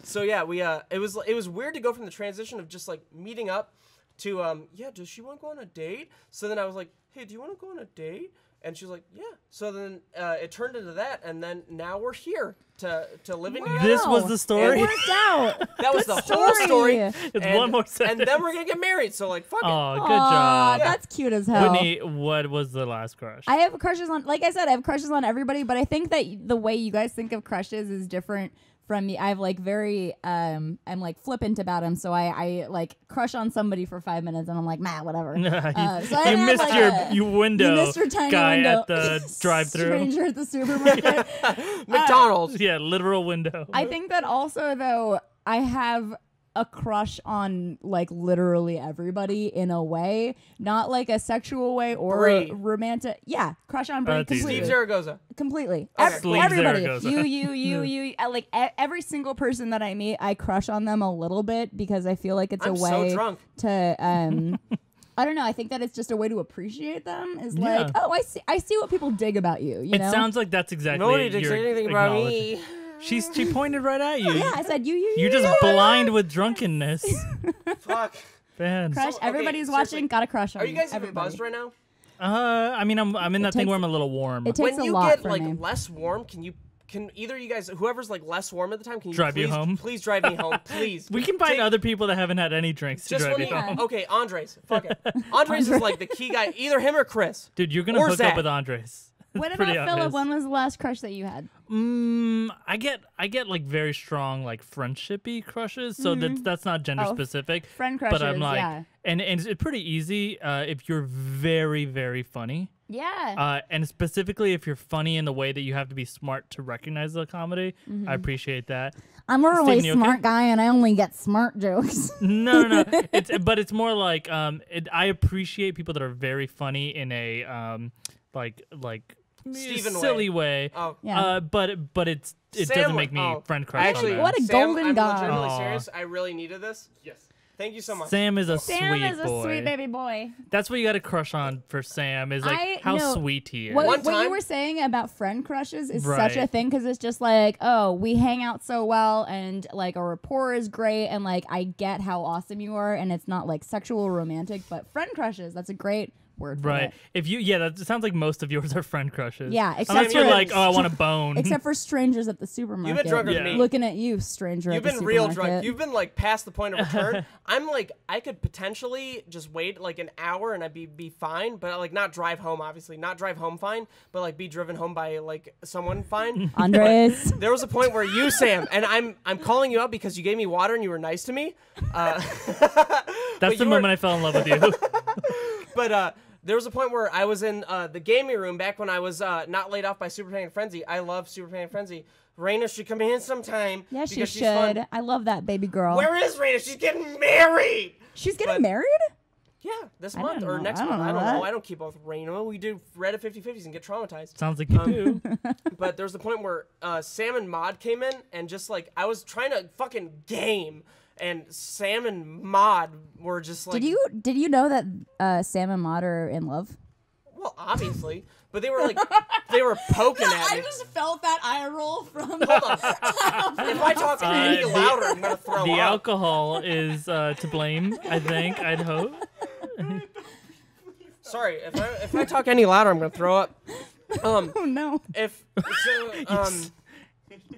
So yeah, we it was weird to go from the transition of just like meeting up to yeah, does she want to go on a date? So then I was like, hey, do you want to go on a date? And she was like, yeah. So then it turned into that, and then now we're here to living together. This was the story. It worked out. That was the Good whole story. It's one more sentence. And then we're gonna get married. So like, fuck it. Oh, good Aw, job. that's cute as hell. Whitney, what was the last crush? I have crushes on, like I said, I have crushes on everybody, but I think that the way you guys think of crushes is different from me. I have like very, I'm like flippant about them, so I like crush on somebody for 5 minutes and I'm like, nah, whatever. you so I you didn't have, missed like, your window, you missed your tiny guy window. at the drive-through. Stranger at the supermarket. McDonald's. Yeah, literal window. I think that also, though, I have a crush on like literally everybody in a way, not like a sexual way or Brie. romantic. Yeah, crush on Brie That's easy. Steve completely. Zaragoza. Completely. Okay. Sleeve Everybody. Zaragoza. You. Like every single person that I meet, I crush on them a little bit because I feel like it's I'm a so way drunk. to I don't know. I think that it's just a way to appreciate them. Is like, Yeah. oh, I see what people dig about you. You It know? sounds like that's exactly Nobody didn't your say anything about acknowledgement. me. She pointed right at you. Yeah, I said you. You're just blind with drunkenness. Fuck. Man. Crush. Okay, Everybody's seriously. watching. Got a crush on Are you guys even everybody. buzzed right now? I mean, I'm in that thing takes- where I'm a little warm. it takes When a you lot get for like me. less warm, can either you guys, whoever's like less warm at the time, can you Drive you please, home? Please drive me home, please. We can find Take- other people that haven't had any drinks to Just drive when you you, home. okay, Andres. Fuck it. Andres is like the key guy. Either him or Chris. Dude, you're gonna Or hook Zach. up with Andres. What It's about pretty Philip? obvious. When was the last crush that you had? I get like very strong like friendshipy crushes, so that's not gender Oh, specific. friend crushes, but I'm like, yeah. and it's pretty easy if you're very very funny. Yeah. And specifically if you're funny in the way that you have to be smart to recognize the comedy, I appreciate that. I'm a really Steven, you smart okay? guy, and I only get smart jokes. No. It's more like I appreciate people that are very funny in a like Steven silly way. Oh, Yeah. But it Sam doesn't would- make me oh, friend crush. I actually, on them. What a Sam, golden I'm guy. legitimately Aw. serious. I really needed this. Yes. Thank you so much. Sam is a Sam sweet is a boy. sweet baby boy. That's what you got to crush on for Sam is like I how know. sweet he is. What One you time- were saying about friend crushes is Right. such a thing because it's just like, oh, we hang out so well and like our rapport is great and like I get how awesome you are and it's not like sexual or romantic, but friend crushes, that's a great word for Right. it. If you that sounds like most of yours are friend crushes. Yeah, except Unless you're for- like, oh, I want a bone. Except for strangers at the supermarket. You've been drunker than Yeah. me. Looking at you, stranger You've at the been real supermarket. drunk. You've been like past the point of return. I'm like, I could potentially just wait like an hour and I'd be fine, but like not drive home, obviously. Not drive home fine, but like be driven home by like someone fine. Andres. There was a point where you, Sam, and I'm calling you out because you gave me water and you were nice to me. That's the you moment were- I fell in love with you. But there was a point where I was in the gaming room back when I was not laid off by Super Panic Frenzy. I love Super Panic Frenzy. Raina should come in sometime. Yeah, she because she's should. fun. I love that baby girl. Where is Raina? She's getting married. She's getting but- married? Yeah, this I month didn't or know- next I don't month. I know don't know. that. I don't keep up with Raina. We do Reddit 50/50s and get traumatized. Sounds like you do. But there's the point where Sam and Mod came in and just like I was trying to fucking game, and Sam and Mod were just like. Did you know that Sam and Maud are in love? Well, obviously, but they were like they were poking at me. felt that eye roll from Hold on. If I talk any the- louder, I'm gonna throw The up. alcohol is to blame, I think. I'd hope. Sorry, if I talk any louder, I'm gonna throw up. Oh no.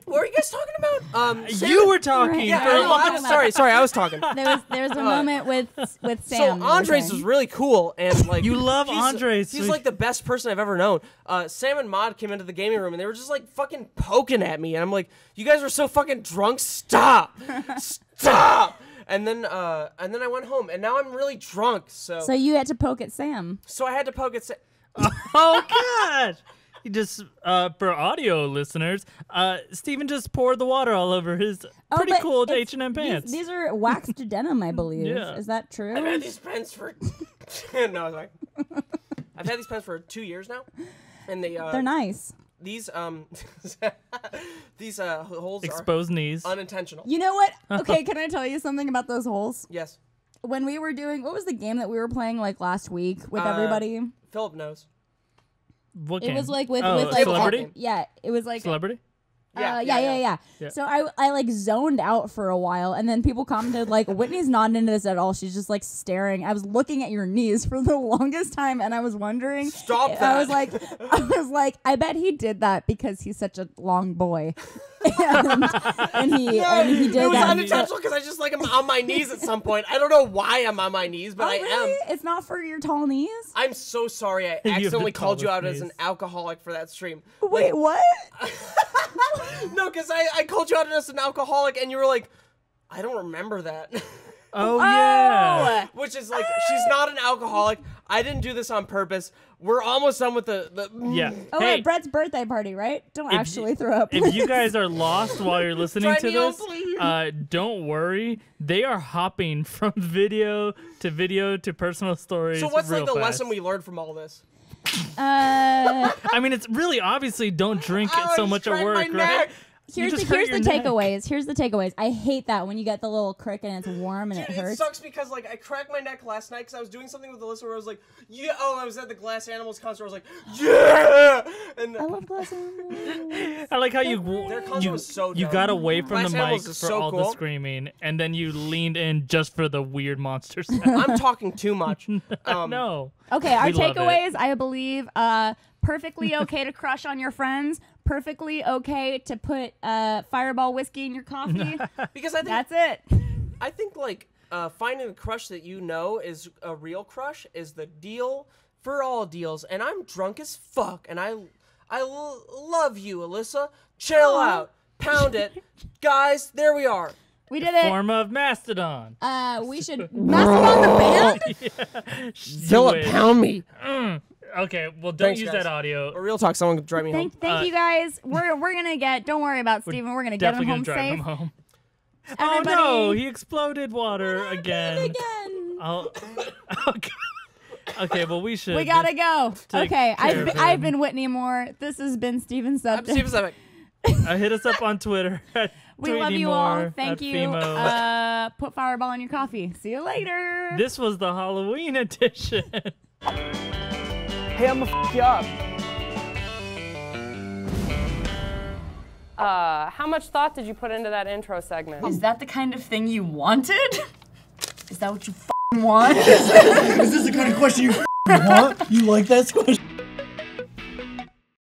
What were you guys talking about? You were talking. Right. Yeah, for I a know, long- sorry, I was talking. There's a moment with Sam. So you were Andres saying. was really cool, and like You love he's- Andres. He's like the best person I've ever known. Sam and Mod came into the gaming room, and they were just like fucking poking at me, and I'm like, "You guys are so fucking drunk. Stop, stop." And then I went home, and now I'm really drunk. So you had to poke at Sam. So I had to poke at Sam. Oh God! He just for audio listeners, Steven just poured the water all over his pretty but cool it's- H&M pants. These are waxed denim, I believe. Yeah. Is that true? I've had these pens for no, sorry. I've had these pens for 2 years now, and They're nice. these these holes Exposed knees. are unintentional. You know what? Okay, can I tell you something about those holes? Yes, When we were doing, what was the game that we were playing like last week with everybody? Philip knows. What It game? was like with oh, like celebrity. yeah, it was like Celebrity. yeah. So I like zoned out for a while, and then people commented like, Whitney's not into this at all. She's just like staring. I was looking at your knees for the longest time, and I was wondering. Stop I that. was like, I bet he did that because he's such a long boy, and he did it was that. unintentional because I just like am on my knees at some point. I don't know why I'm on my knees, but Oh, I really? am. It's not for your tall knees. I'm so sorry. I have the accidentally called you out tallest as an knees. alcoholic for that stream. Wait, what? No, because I called you out as an alcoholic, and you were like, I don't remember that. Oh yeah. Which is like, she's not an alcoholic. I didn't do this on purpose. We're almost done with the Yeah. Oh, hey, wait, Brett's birthday party, right? Don't if actually y- throw up. if you guys are lost while you're listening Drive to me home, this, please. don't worry. They are hopping from video to personal stories. So what's real like the fast. lesson we learned from all this? I mean, it's really obviously don't drink Ow, so I much just at cracked work, my right? neck. Here's just the hurt your neck. takeaways. Here's the takeaways. I hate that when you get the little crick and it's warm and Dude, it it hurts. sucks because like I cracked my neck last night because I was doing something with Alyssa where I was like, yeah. Oh, I was at the Glass Animals concert. I was like, yeah, And I love glass animals. I like how their concert was so you dope. got away from Glass the mic Animals for is so all the cool. screaming, and then you leaned in just for the weird monster sound. I'm talking too much. No. Okay, our We love it. takeaways, I believe, perfectly okay to crush on your friends, perfectly okay to put Fireball whiskey in your coffee. Because I think That's it. I think like finding a crush that you know is a real crush is the deal for all deals. And I'm drunk as fuck, and I love you, Alyssa. Chill out, pound it, guys. There we are. We did it. Form of Mastodon. We should Mastodon the band. Do it. pound me. Okay, well, don't Thanks, use guys. that audio. Or real talk, someone drive me home. Thank you guys. We're gonna get. Don't worry about Steven. We're gonna get him Definitely home gonna drive safe. him home. Everybody, Oh no, he exploded water again. Oh, okay. Okay, well, we should. We gotta go. take Okay, care of I've him. been Whitney Moore. This has been Steven I'm Subject. Steven Savick. Hit us up on Twitter. We Tweet love me you more all. Thank at you. Fimo. Put Fireball in your coffee. See you later. This was the Halloween edition. Hey, I'm gonna f you up. How much thought did you put into that intro segment? Is that the kind of thing you wanted? Is that what you want? Is this the kind of question you want? You like that question?